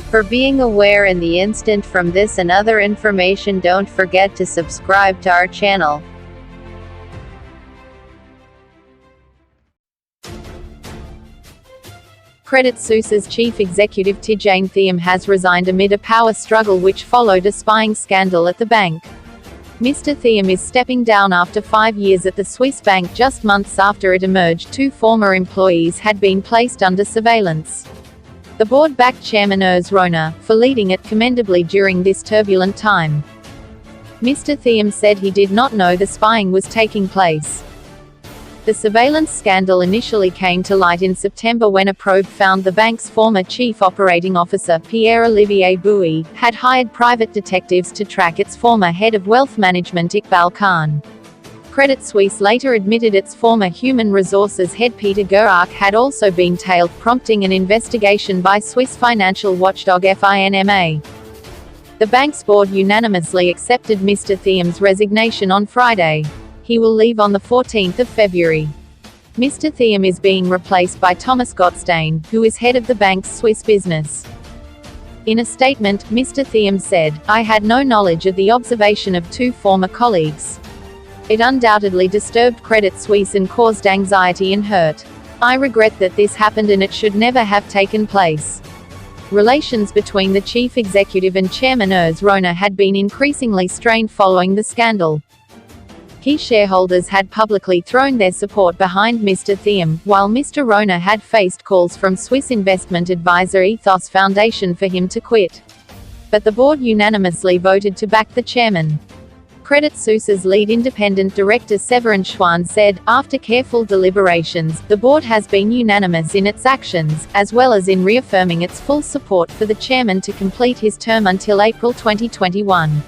For being aware in the instant from this and other information, don't forget to subscribe to our channel. Credit Suisse's chief executive Tidjane Thiam has resigned amid a power struggle which followed a spying scandal at the bank. Mr. Thiam is stepping down after 5 years at the Swiss bank just months after it emerged two former employees had been placed under surveillance. The board backed chairman Urs Rohner for leading it commendably during this turbulent time. Mr. Thiam said he did not know the spying was taking place. The surveillance scandal initially came to light in September when a probe found the bank's former chief operating officer Pierre-Olivier Bouée had hired private detectives to track its former head of wealth management Iqbal Khan. Credit Suisse later admitted its former human resources head Peter Goerke had also been tailed, prompting an investigation by Swiss financial watchdog FINMA. The bank's board unanimously accepted Mr. Thiam's resignation on Friday. He will leave on the 14th of February. Mr. Thiam is being replaced by Thomas Gottstein, who is head of the bank's Swiss business. In a statement, Mr. Thiam said, "I had no knowledge of the observation of two former colleagues. It undoubtedly disturbed Credit Suisse and caused anxiety and hurt. I regret that this happened and it should never have taken place." Relations between the chief executive and chairman Urs Rohner had been increasingly strained following the scandal. Key shareholders had publicly thrown their support behind Mr. Thiam, while Mr. Rohner had faced calls from Swiss investment advisor Ethos Foundation for him to quit. But the board unanimously voted to back the chairman. Credit Suisse's lead independent director Séverin Chouin said, "After careful deliberations, the board has been unanimous in its actions, as well as in reaffirming its full support for the chairman to complete his term until April 2021.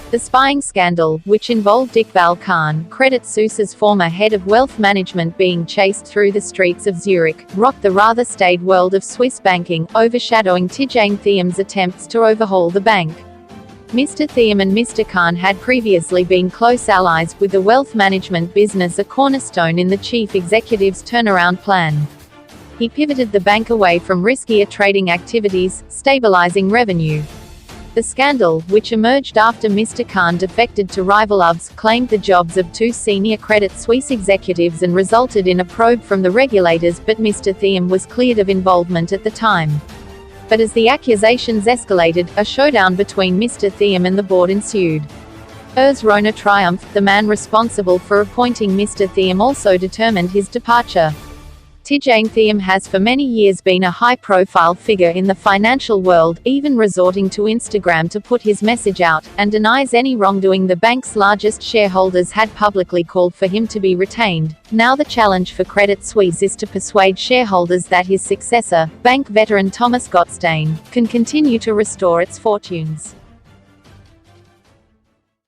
The spying scandal, which involved Iqbal Khan, Credit Suisse's former head of wealth management, being chased through the streets of Zurich, rocked the rather staid world of Swiss banking, overshadowing Tidjane Thiam's attempts to overhaul the bank. Mr. Thiam and Mr. Khan had previously been close allies, with the wealth management business a cornerstone in the chief executive's turnaround plan. He pivoted the bank away from riskier trading activities, stabilizing revenue. The scandal, which emerged after Mr. Khan defected to rival UBS, claimed the jobs of two senior Credit Suisse executives and resulted in a probe from the regulators, but Mr. Thiam was cleared of involvement at the time. But as the accusations escalated, a showdown between Mr. Thiam and the board ensued. Urs Rohner triumphed. The man responsible for appointing Mr. Thiam also determined his departure. Tidjane Thiam has for many years been a high-profile figure in the financial world, even resorting to Instagram to put his message out, and denies any wrongdoing. The bank's largest shareholders had publicly called for him to be retained. Now the challenge for Credit Suisse is to persuade shareholders that his successor, bank veteran Thomas Gottstein, can continue to restore its fortunes.